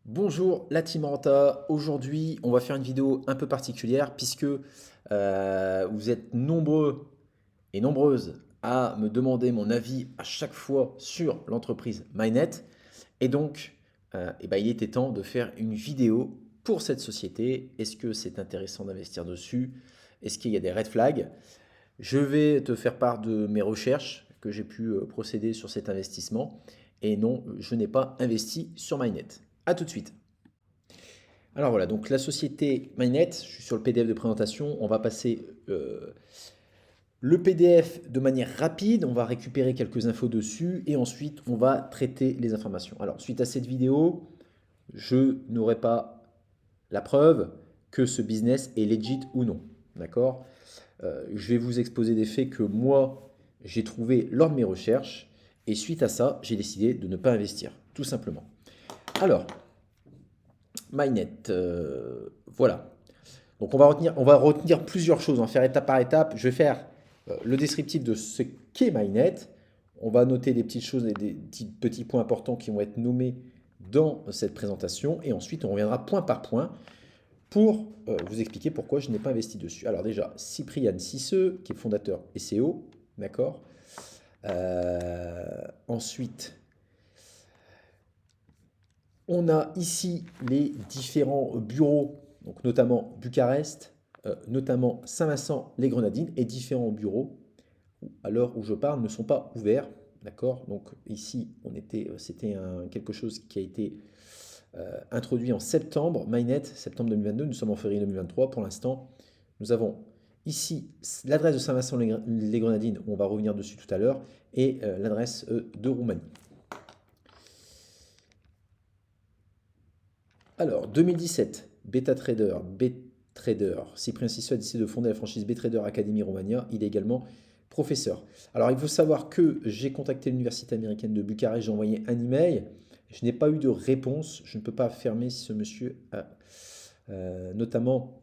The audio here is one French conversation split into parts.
Bonjour la team Renta, aujourd'hui on va faire une vidéo un peu particulière puisque vous êtes nombreux et nombreuses à me demander mon avis à chaque fois sur l'entreprise Mynet et donc il était temps de faire une vidéo pour cette société. Est-ce que c'est intéressant d'investir dessus? Est-ce qu'il y a des red flags? Je vais te faire part de mes recherches que j'ai pu procéder sur cet investissement et non, je n'ai pas investi sur Mynet. A tout de suite. Alors voilà, donc la société Mynet, je suis sur le PDF de présentation, on va passer le PDF de manière rapide, on va récupérer quelques infos dessus et ensuite on va traiter les informations. Alors suite à cette vidéo, je n'aurai pas la preuve que ce business est legit ou non. D'accord? Je vais vous exposer des faits que moi j'ai trouvés lors de mes recherches et suite à ça, j'ai décidé de ne pas investir, tout simplement. Alors, Mynet, voilà. Donc on va retenir plusieurs choses, on va faire étape par étape. Je vais faire le descriptif de ce qu'est MyNet. On va noter des petites choses et des petits points importants qui vont être nommés dans cette présentation. Et ensuite, on reviendra point par point pour vous expliquer pourquoi je n'ai pas investi dessus. Alors déjà, Cyprien Cisseux, qui est fondateur SEO, d'accord. Ensuite, on a ici les différents bureaux, donc notamment Bucarest, notamment Saint-Vincent-les-Grenadines et différents bureaux, à l'heure où je parle, ne sont pas ouverts. D'accord? Donc ici, c'était quelque chose qui a été introduit en septembre, Mynet, septembre 2022, nous sommes en février 2023. Pour l'instant, nous avons ici l'adresse de Saint-Vincent-les-Grenadines, on va revenir dessus tout à l'heure, et l'adresse de Roumanie. Alors, 2017, BetaTrader, Cyprien Sissou a décidé de fonder la franchise BTrader Academy Romania. Il est également professeur. Alors, il faut savoir que j'ai contacté l'université américaine de Bucarest, j'ai envoyé un email. Je n'ai pas eu de réponse. Je ne peux pas affirmer si ce monsieur a notamment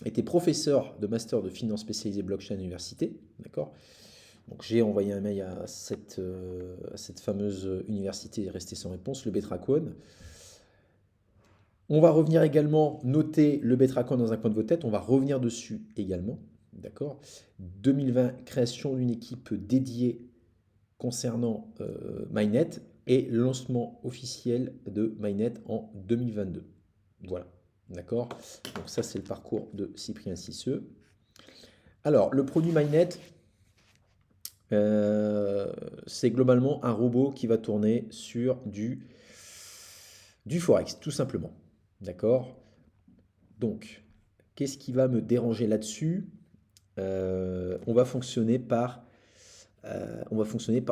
été professeur de master de finance spécialisé blockchain à l'université. D'accord? Donc, j'ai envoyé un mail à cette fameuse université restée sans réponse, le Betracon. On va revenir également noter le Betracon dans un coin de vos têtes. On va revenir dessus également. D'accord? 2020, création d'une équipe dédiée concernant Mynet et le lancement officiel de Mynet en 2022. Voilà. D'accord? Donc ça, c'est le parcours de Cyprien Cisseux. Alors, le produit Mynet, c'est globalement un robot qui va tourner sur du Forex, tout simplement. D'accord? Donc, qu'est-ce qui va me déranger là-dessus? On va fonctionner par,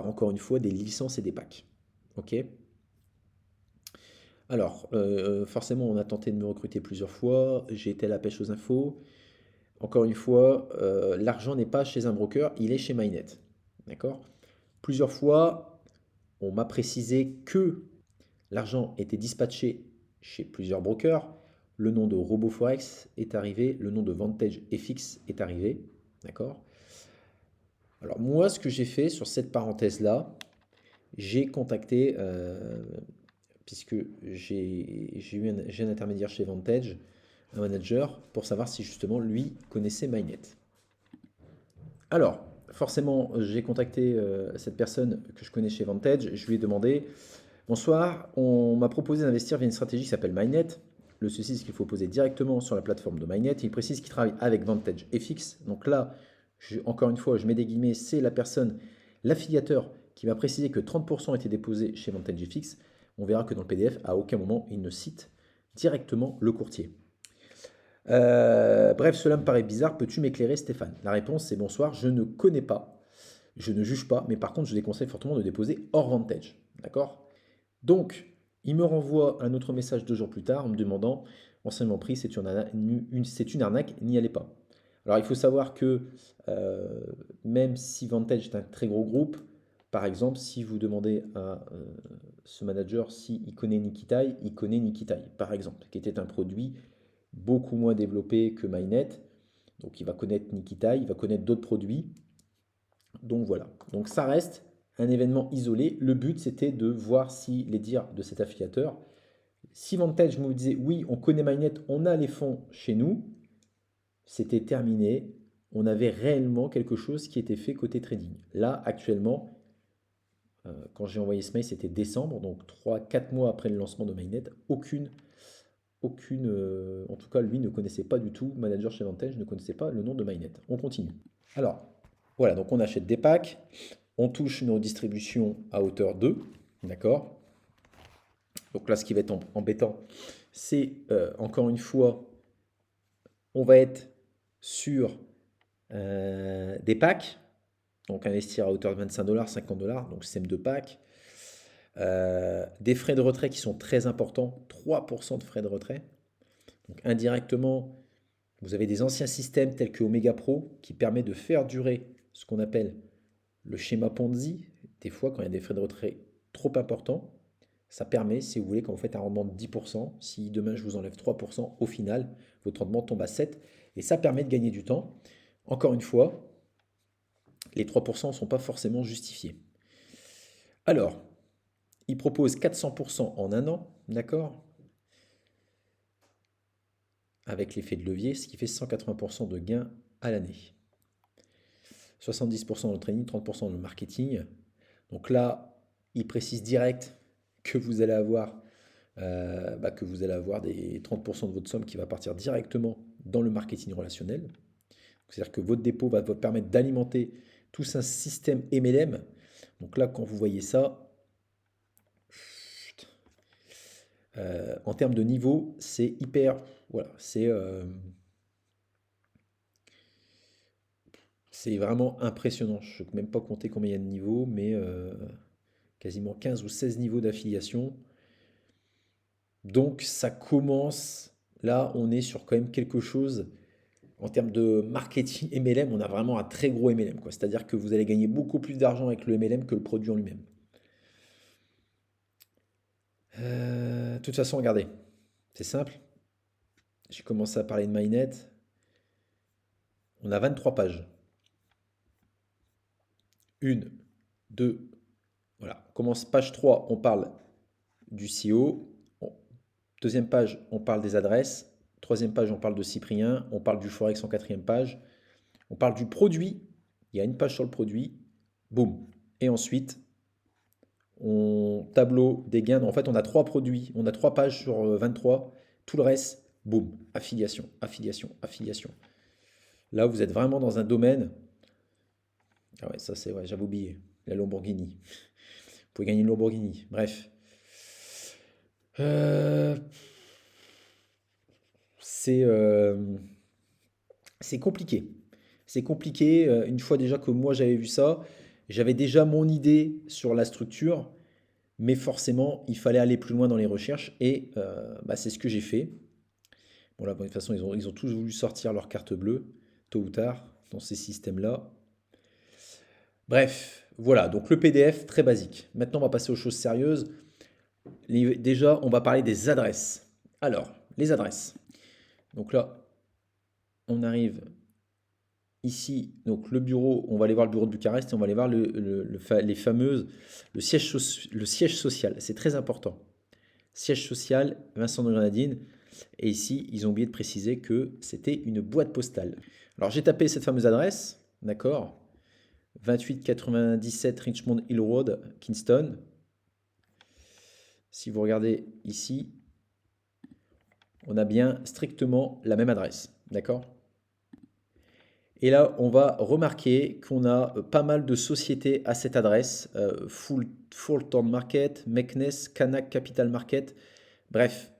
encore une fois, des licences et des packs. OK? Alors, forcément, on a tenté de me recruter plusieurs fois. J'ai été à la pêche aux infos. Encore une fois, l'argent n'est pas chez un broker, il est chez Mynet. D'accord? Plusieurs fois, on m'a précisé que l'argent était dispatché chez plusieurs brokers. Le nom de RoboForex est arrivé, le nom de Vantage FX est arrivé. D'accord? Alors moi, ce que j'ai fait sur cette parenthèse-là, j'ai contacté, puisque j'ai un intermédiaire chez Vantage, un manager, pour savoir si justement lui connaissait Mynet. Alors, forcément, j'ai contacté cette personne que je connais chez Vantage. Je lui ai demandé, bonsoir, on m'a proposé d'investir via une stratégie qui s'appelle Mynet. Le souci, c'est qu'il faut poser directement sur la plateforme de Mynet. Il précise qu'il travaille avec Vantage FX. Donc là, encore une fois, je mets des guillemets, c'est la personne, l'affiliateur, qui m'a précisé que 30% étaient déposés chez Vantage FX. On verra que dans le PDF, à aucun moment, il ne cite directement le courtier. Bref, cela me paraît bizarre. Peux-tu m'éclairer, Stéphane? La réponse, c'est bonsoir, je ne connais pas, je ne juge pas, mais par contre, je déconseille fortement de déposer hors Vantage. D'accord? Donc, il me renvoie un autre message 2 jours plus tard en me demandant, enseignement pris, c'est une arnaque, n'y allez pas. Alors, il faut savoir que même si Vantage est un très gros groupe, par exemple, si vous demandez à ce manager s'il connaît Nikitai, il connaît Nikitai, par exemple, qui était un produit beaucoup moins développé que Mynet. Donc, il va connaître Nikitai, il va connaître d'autres produits. Donc, voilà. Donc, ça reste un événement isolé. Le but, c'était de voir si les dires de cet affiliateur, Si Vantage me disait oui, on connaît Mainnet, on a les fonds chez nous, c'était terminé. On avait réellement quelque chose qui était fait côté trading. Là, actuellement, quand j'ai envoyé ce mail, c'était décembre, donc 3, 4 mois après le lancement de Mainnet, en tout cas, lui ne connaissait pas du tout, manager chez Vantage ne connaissait pas le nom de Mainnet. On continue. Alors, voilà, donc on achète des packs, on touche une redistribution à hauteur 2, d'accord? Donc là, ce qui va être embêtant, c'est encore une fois, on va être sur des packs, donc investir à hauteur de 25 dollars, 50 dollars, donc système de pack. Des frais de retrait qui sont très importants, 3% de frais de retrait. Donc indirectement, vous avez des anciens systèmes tels que Omega Pro qui permet de faire durer ce qu'on appelle le schéma Ponzi. Des fois, quand il y a des frais de retrait trop importants, ça permet, si vous voulez, quand vous faites un rendement de 10%, si demain je vous enlève 3%, au final, votre rendement tombe à 7%. Et ça permet de gagner du temps. Encore une fois, les 3% ne sont pas forcément justifiés. Alors, il propose 400% en un an, d'accord? Avec l'effet de levier, ce qui fait 180% de gain à l'année. 70% dans le trading, 30% dans le marketing. Donc là, il précise direct que vous allez avoir, des 30% de votre somme qui va partir directement dans le marketing relationnel. C'est-à-dire que votre dépôt va vous permettre d'alimenter tout un système MLM. Donc là, quand vous voyez ça, en termes de niveau, c'est hyper. Voilà, c'est vraiment impressionnant. Je ne peux même pas compter combien il y a de niveaux, mais quasiment 15 ou 16 niveaux d'affiliation. Donc ça commence. Là, on est sur quand même quelque chose. En termes de marketing MLM, on a vraiment un très gros MLM, quoi. C'est-à-dire que vous allez gagner beaucoup plus d'argent avec le MLM que le produit en lui-même. De toute façon, regardez, c'est simple. J'ai commencé à parler de Mainnet. On a 23 pages. Une, deux, voilà. On commence page 3, on parle du CEO. Deuxième page, on parle des adresses. Troisième page, on parle de Cyprien. On parle du Forex en quatrième page. On parle du produit. Il y a une page sur le produit. Boum. Et ensuite, on tableau des gains. En fait, on a trois produits. On a trois pages sur 23. Tout le reste, boum. Affiliation, affiliation, affiliation. Là, vous êtes vraiment dans un domaine. Ah ouais, ça c'est, ouais, j'avais oublié. La Lamborghini. Vous pouvez gagner une Lamborghini. Bref. Euh, c'est euh, c'est compliqué. C'est compliqué. Une fois déjà que moi j'avais vu ça, j'avais déjà mon idée sur la structure, mais forcément il fallait aller plus loin dans les recherches et c'est ce que j'ai fait. Bon là, bon, de toute façon, ils ont tous voulu sortir leur carte bleue, tôt ou tard, dans ces systèmes-là. Bref, voilà, donc le PDF, très basique. Maintenant, on va passer aux choses sérieuses. Déjà, on va parler des adresses. Alors, les adresses. Donc là, on arrive ici. Donc le bureau, on va aller voir le bureau de Bucarest et on va aller voir les fameuses, le siège social. C'est très important. Siège social, Vincent de Grenadine. Et ici, ils ont oublié de préciser que c'était une boîte postale. Alors j'ai tapé cette fameuse adresse, d'accord? 2897 Richmond Hill Road, Kingston. Si vous regardez ici, on a bien strictement la même adresse, d'accord? Et là, on va remarquer qu'on a pas mal de sociétés à cette adresse. Fulton Market, Meknes, Canac Capital Market. Bref,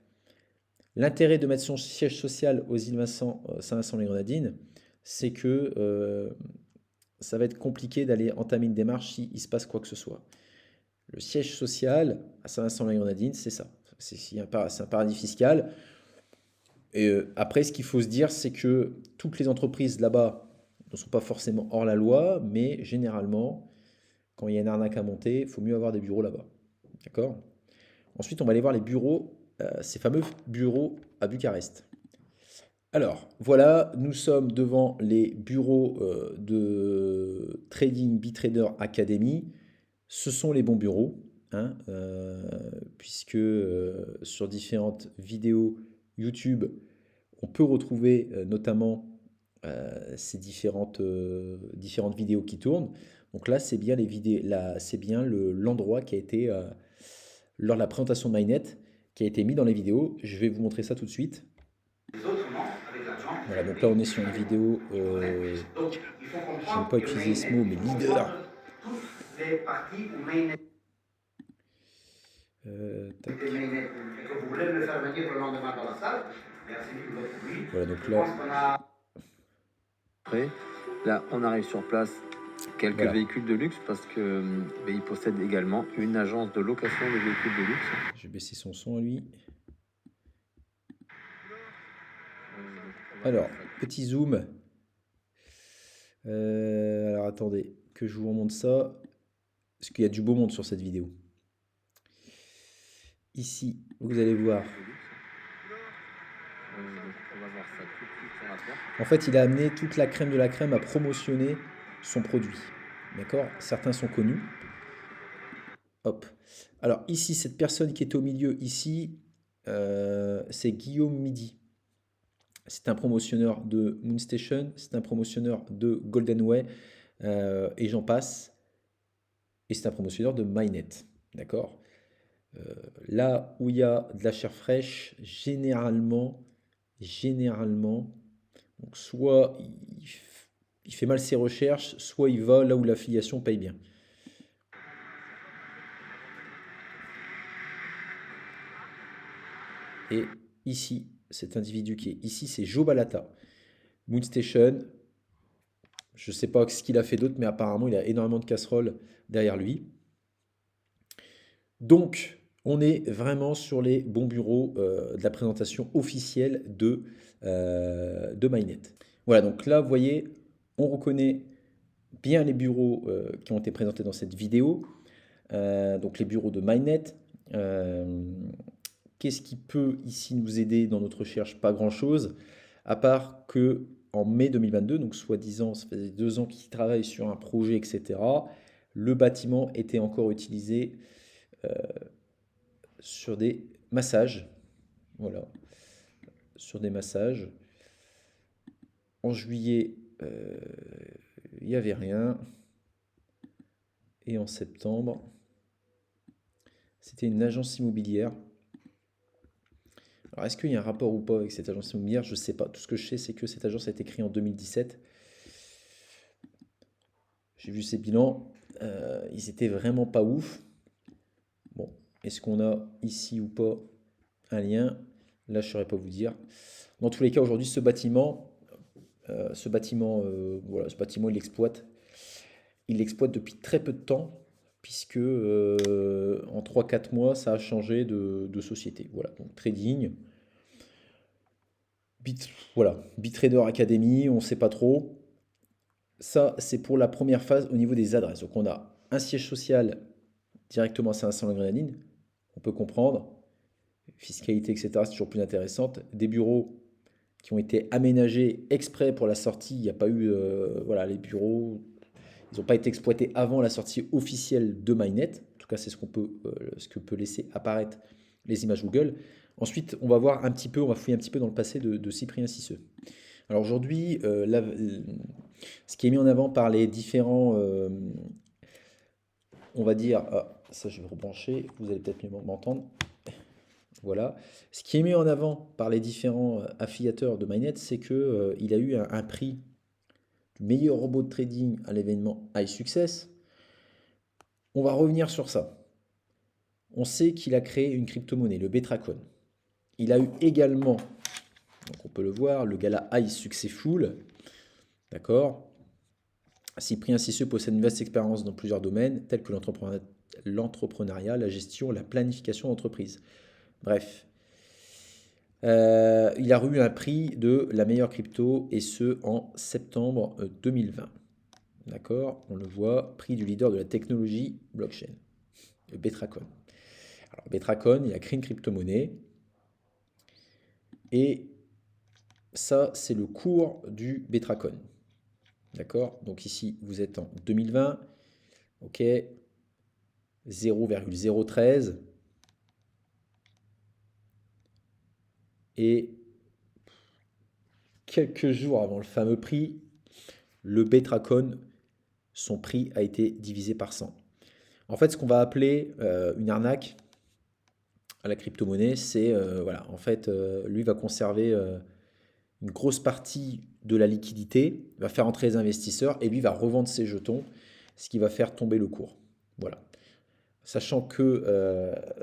l'intérêt de mettre son siège social aux îles Saint-Vincent-les-Grenadines, c'est que ça va être compliqué d'aller entamer une démarche s'il se passe quoi que ce soit. Le siège social à Saint-Vincent-les-Grenadines, c'est ça. C'est un paradis fiscal. Et après, ce qu'il faut se dire, c'est que toutes les entreprises là-bas ne sont pas forcément hors la loi, mais généralement, quand il y a une arnaque à monter, il faut mieux avoir des bureaux là-bas. D'accord? Ensuite, on va aller voir les bureaux, ces fameux bureaux à Bucarest. Alors, voilà, nous sommes devant les bureaux de Trading Bitrader Academy. Ce sont les bons bureaux. hein, puisque sur différentes vidéos YouTube, on peut retrouver notamment ces différentes vidéos qui tournent. Donc là, c'est bien les vidéos, là, c'est bien l'endroit qui a été lors de la présentation de MyNet, qui a été mis dans les vidéos. Je vais vous montrer ça tout de suite. Voilà, donc là on est sur une vidéo, j'aime pas utiliser ce mot, mais leader. Tac. Voilà, donc là, Après, là, on arrive sur place, quelques voilà, véhicules de luxe parce que il possède également une agence de location de véhicules de luxe. je vais baisser son son à lui. On va Alors, voir ça. petit zoom. Alors attendez, que je vous remonte ça, parce qu'il y a du beau monde sur cette vidéo. Ici, vous allez voir. On va voir ça tout de suite sur la porte. En fait, il a amené toute la crème de la crème à promotionner son produit. D'accord? Certains sont connus. Hop. Alors ici, cette personne qui est au milieu, ici, c'est Guillaume Midi. C'est un promotionneur de Moonstation, c'est un promotionneur de Goldenway, et j'en passe. Et c'est un promotionneur de MyNet. D'accord? Là où il y a de la chair fraîche, généralement, donc soit il fait mal ses recherches, soit il va là où l'affiliation paye bien. Et ici, cet individu qui est ici, c'est Joe Balata. Moonstation, je ne sais pas ce qu'il a fait d'autre, mais apparemment, il a énormément de casseroles derrière lui. Donc, on est vraiment sur les bons bureaux de la présentation officielle de MyNet. Voilà, donc là, vous voyez, on reconnaît bien les bureaux qui ont été présentés dans cette vidéo. Donc, les bureaux de MyNet. Qu'est-ce qui peut ici nous aider dans notre recherche? Pas grand-chose, à part que en mai 2022, donc soi-disant, ça faisait 2 ans qu'ils travaillent sur un projet, etc., le bâtiment était encore utilisé sur des massages. Voilà, sur des massages. En juillet, il n'y avait rien. Et en septembre, c'était une agence immobilière. Alors, est-ce qu'il y a un rapport ou pas avec cette agence immobilière? Je ne sais pas. Tout ce que je sais, c'est que cette agence a été créée en 2017. J'ai vu ces bilans. Ils étaient vraiment pas ouf. Bon, est-ce qu'on a ici ou pas un lien? Là, je ne saurais pas vous dire. Dans tous les cas, aujourd'hui, voilà, ce bâtiment, il l'exploite depuis très peu de temps, puisque en 3-4 mois, ça a changé de société. Voilà, donc trading, voilà, Bitrader Academy, on ne sait pas trop. Ça, c'est pour la première phase au niveau des adresses. Donc, on a un siège social directement à Saint-Vincent-la-Grenadine, on peut comprendre. Fiscalité, etc., c'est toujours plus intéressante. Des bureaux qui ont été aménagés exprès pour la sortie. Il n'y a pas eu, voilà, les bureaux, ils n'ont pas été exploités avant la sortie officielle de MyNet. En tout cas, c'est ce que peut laisser apparaître les images Google. Ensuite, on va voir un petit peu, on va fouiller un petit peu dans le passé de Cyprien Cisseux. Alors aujourd'hui, ce qui est mis en avant par les différents, on va dire, ah, ça je vais rebrancher, vous allez peut-être mieux m'entendre. Voilà. Ce qui est mis en avant par les différents affiliateurs de MyNet, c'est que, il a eu un prix du meilleur robot de trading à l'événement iSuccess. On va revenir sur ça. On sait qu'il a créé une crypto-monnaie, le Betracon. Il a eu également, donc on peut le voir, le gala iSuccessful. D'accord? Cyprien Cisseux possède une vaste expérience dans plusieurs domaines, tels que l'entrepreneuriat, la gestion, la planification d'entreprise. Bref, il a eu un prix de la meilleure crypto, et ce en septembre 2020. D'accord? On le voit, prix du leader de la technologie blockchain, le Betracon. Alors, Betracon, il a créé une crypto-monnaie, et ça, c'est le cours du Betracon. D'accord? Donc ici, vous êtes en 2020. OK. 0,013 et quelques jours avant le fameux prix, le Betracon, son prix a été divisé par 100. En fait, ce qu'on va appeler une arnaque à la crypto-monnaie, c'est voilà, en fait, lui va conserver une grosse partie de la liquidité, va faire entrer les investisseurs et lui va revendre ses jetons, ce qui va faire tomber le cours. Voilà. Sachant que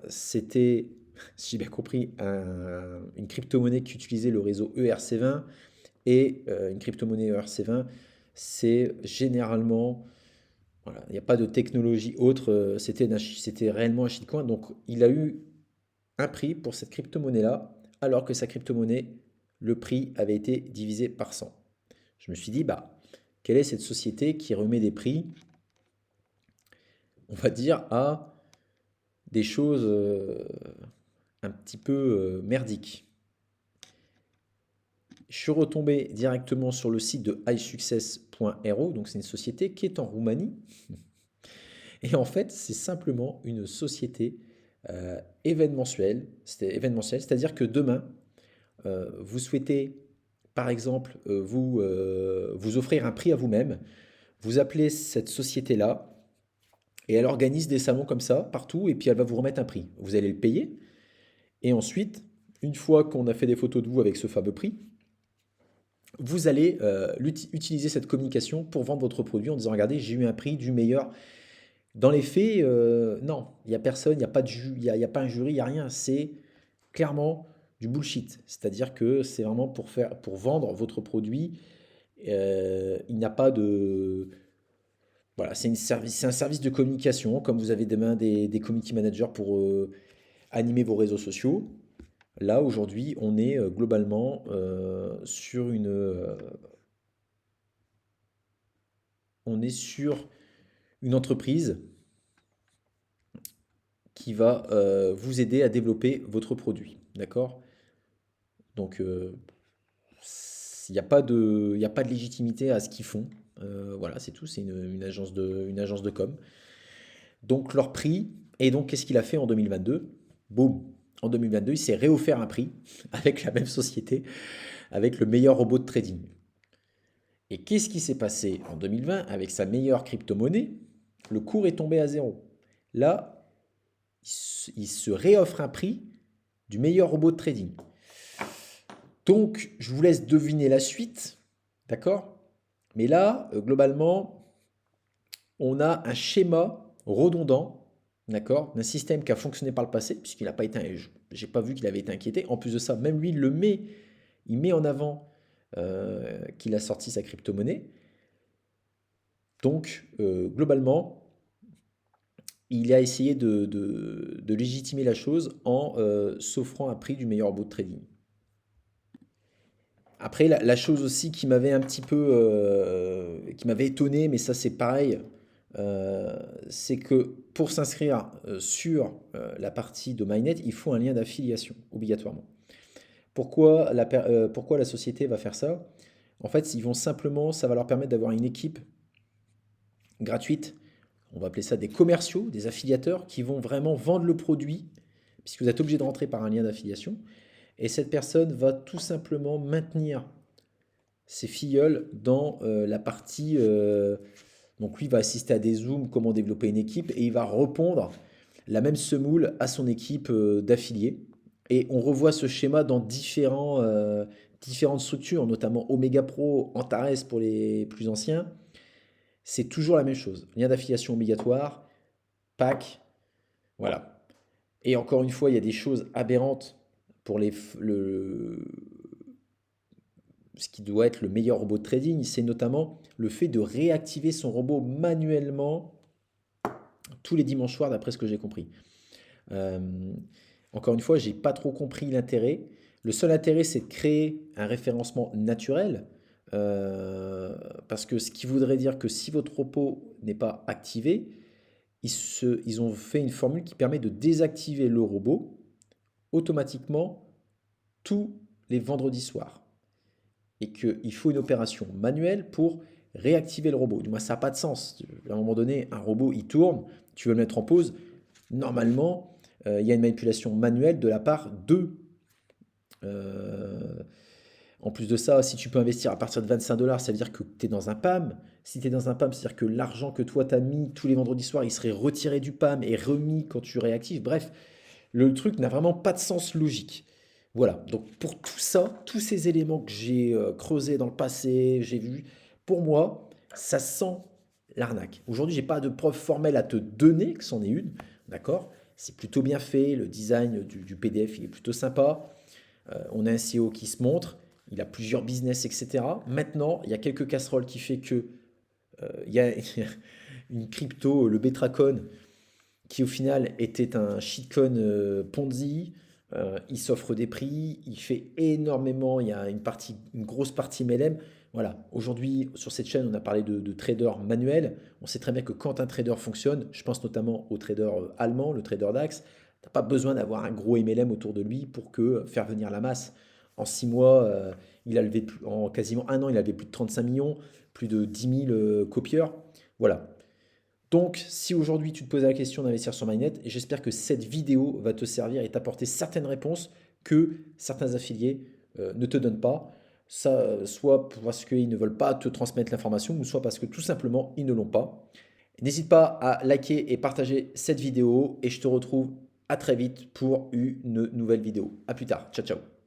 c'était, si j'ai bien compris, une crypto-monnaie qui utilisait le réseau ERC20 et une crypto-monnaie ERC20, c'est généralement, voilà, il n'y a pas de technologie autre, c'était réellement un shitcoin. Donc il a eu un prix pour cette crypto-monnaie-là, alors que sa crypto-monnaie, le prix avait été divisé par 100. Je me suis dit, bah, quelle est cette société qui remet des prix, on va dire, à des choses un petit peu merdiques. Je suis retombé directement sur le site de iSuccess.ro, donc c'est une société qui est en Roumanie. Et en fait, c'est simplement une société événementielle, c'est-à-dire que demain, vous souhaitez, par exemple, vous offrir un prix à vous-même, vous appelez cette société-là, et elle organise des salons comme ça, partout, et puis elle va vous remettre un prix. Vous allez le payer, et ensuite, une fois qu'on a fait des photos de vous avec ce fameux prix, vous allez utiliser cette communication pour vendre votre produit en disant, regardez, j'ai eu un prix du meilleur. Dans les faits, non, il n'y a personne, il n'y a pas de il y a pas un jury, il n'y a rien. C'est clairement du bullshit. C'est-à-dire que c'est vraiment pour vendre votre produit. Il n'y a pas de... Voilà, c'est un service de communication, comme vous avez demain des community managers pour animer vos réseaux sociaux. Là, aujourd'hui, on est globalement sur on est sur une entreprise qui va vous aider à développer votre produit. D'accord? Donc, il n'y a pas il y a pas de légitimité à ce qu'ils font. Voilà, c'est tout. C'est une agence de com. Donc, leur prix. Et donc, qu'est-ce qu'il a fait en 2022? Boum! En 2022, il s'est réoffert un prix avec la même société, avec le meilleur robot de trading. Et qu'est-ce qui s'est passé en 2020 avec sa meilleure crypto-monnaie? Le cours est tombé à zéro. Là, il se réoffre un prix du meilleur robot de trading. Donc, je vous laisse deviner la suite, d'accord? Mais là, globalement, on a un schéma redondant, d'accord, d'un système qui a fonctionné par le passé, puisqu'il n'a pas été, j'ai pas vu qu'il avait été inquiété. En plus de ça, même lui, il met en avant qu'il a sorti sa crypto-monnaie. Donc, globalement, il a essayé de légitimer la chose en s'offrant un prix du meilleur robot de trading. Après, la chose aussi qui m'avait un petit peu, qui m'avait étonné, mais ça c'est pareil, c'est que pour s'inscrire sur la partie de MyNet, il faut un lien d'affiliation, obligatoirement. Pourquoi la société va faire ça? En fait, ils vont simplement, ça va leur permettre d'avoir une équipe gratuite, on va appeler ça des commerciaux, des affiliateurs, qui vont vraiment vendre le produit, puisque vous êtes obligé de rentrer par un lien d'affiliation. Et cette personne va tout simplement maintenir ses filleuls dans la partie... donc lui va assister à des zooms, comment développer une équipe, et il va répondre la même semoule à son équipe d'affiliés. Et on revoit ce schéma dans différentes structures, notamment Omega Pro, Antares pour les plus anciens. C'est toujours la même chose. Lien d'affiliation obligatoire, pack, voilà. Et encore une fois, il y a des choses aberrantes pour ce qui doit être le meilleur robot de trading, c'est notamment le fait de réactiver son robot manuellement tous les dimanches soirs, d'après ce que j'ai compris. Euh, Encore une fois, j'ai pas trop compris l'intérêt. Le seul intérêt, c'est de créer un référencement naturel, parce que ce qui voudrait dire que si votre robot n'est pas activé, ils ont fait une formule qui permet de désactiver le robot automatiquement tous les vendredis soirs. Et qu'il faut une opération manuelle pour réactiver le robot. Du moins, ça n'a pas de sens. À un moment donné, un robot, il tourne, tu veux le mettre en pause, Normalement, il y a une manipulation manuelle de la part d'eux. Euh, En plus de ça, si tu peux investir à partir de 25 dollars, ça veut dire que tu es dans un PAM. Si tu es dans un PAM, c'est-à-dire que l'argent que toi t'as mis tous les vendredis soirs, il serait retiré du PAM et remis quand tu réactives. Bref, le truc n'a vraiment pas de sens logique. Voilà, donc pour tout ça, tous ces éléments que j'ai creusés dans le passé, j'ai vu, pour moi, ça sent l'arnaque. Aujourd'hui, j'ai pas de preuve formelle à te donner, que c'en est une, d'accord? C'est plutôt bien fait, le design du PDF, il est plutôt sympa. On a un CEO qui se montre, il a plusieurs business, etc. Maintenant, il y a quelques casseroles qui fait que il y a une crypto, le Betracon, qui au final était un shitcoin Ponzi. Il s'offre des prix, il fait énormément, il y a une grosse partie MLM. Voilà, aujourd'hui sur cette chaîne, on a parlé de traders manuels. On sait très bien que quand un trader fonctionne, je pense notamment au trader allemand, le trader DAX, tu n'as pas besoin d'avoir un gros MLM autour de lui pour que faire venir la masse. En 6 mois, en quasiment un an, il a levé plus de 35 millions, plus de 10 000 copieurs. Voilà, donc, si aujourd'hui tu te poses la question d'investir sur MyNet, j'espère que cette vidéo va te servir et t'apporter certaines réponses que certains affiliés ne te donnent pas. Ça, soit parce qu'ils ne veulent pas te transmettre l'information, ou soit parce que tout simplement ils ne l'ont pas. N'hésite pas à liker et partager cette vidéo et je te retrouve à très vite pour une nouvelle vidéo. À plus tard. Ciao, ciao.